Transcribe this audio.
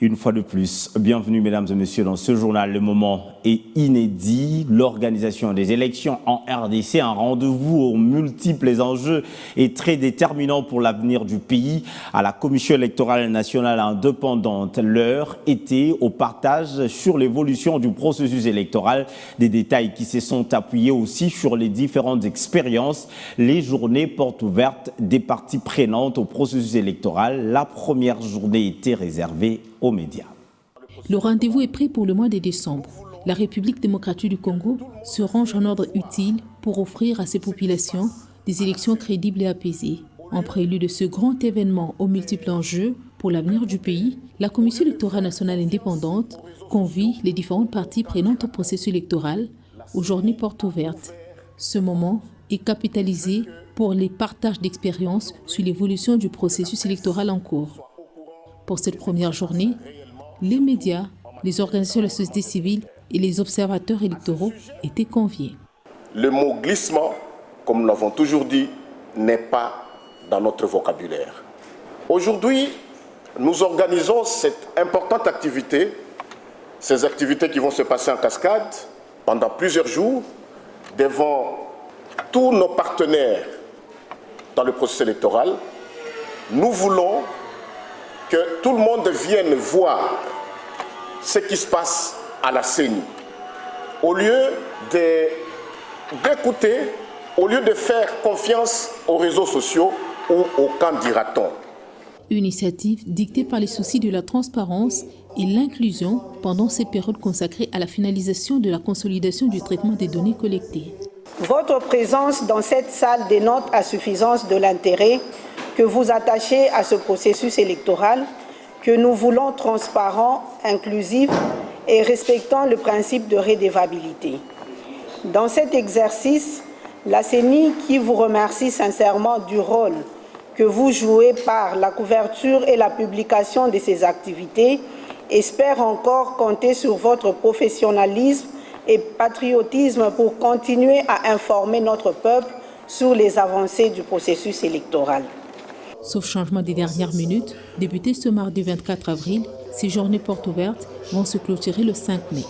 Une fois de plus, bienvenue mesdames et messieurs dans ce journal. Le moment est inédit. L'organisation des élections en RDC, un rendez-vous aux multiples enjeux est très déterminant pour l'avenir du pays. À la Commission électorale nationale indépendante, l'heure était au partage sur l'évolution du processus électoral. Des détails qui se sont appuyés aussi sur les différentes expériences. Les journées portes ouvertes des parties prenantes au processus électoral. La première journée était réservée aux médias. Le rendez-vous est pris pour le mois de décembre. La République démocratique du Congo se range en ordre utile pour offrir à ses populations des élections crédibles et apaisées. En prélude de ce grand événement aux multiples enjeux pour l'avenir du pays, la Commission électorale nationale indépendante convie les différentes parties prenantes au processus électoral aux journées portes ouvertes. Ce moment est capitalisé pour les partages d'expériences sur l'évolution du processus électoral en cours. Pour cette première journée, les médias, les organisations de la société civile et les observateurs électoraux étaient conviés. Le mot glissement, comme nous l'avons toujours dit, n'est pas dans notre vocabulaire. Aujourd'hui, nous organisons cette importante activité, ces activités qui vont se passer en cascade pendant plusieurs jours devant tous nos partenaires dans le processus électoral. Nous voulons que tout le monde vienne voir ce qui se passe à la CENI. Au lieu d'écouter, au lieu de faire confiance aux réseaux sociaux ou au camp dira-t-on. Une initiative dictée par les soucis de la transparence et l'inclusion pendant ces périodes consacrées à la finalisation de la consolidation du traitement des données collectées. Votre présence dans cette salle dénote à suffisance de l'intérêt que vous attachez à ce processus électoral, que nous voulons transparent, inclusif et respectant le principe de redevabilité. Dans cet exercice, la CENI, qui vous remercie sincèrement du rôle que vous jouez par la couverture et la publication de ces activités, espère encore compter sur votre professionnalisme et patriotisme pour continuer à informer notre peuple sur les avancées du processus électoral. Sauf changement des dernières minutes, débuté ce mardi 24 avril, ces journées portes ouvertes vont se clôturer le 5 mai.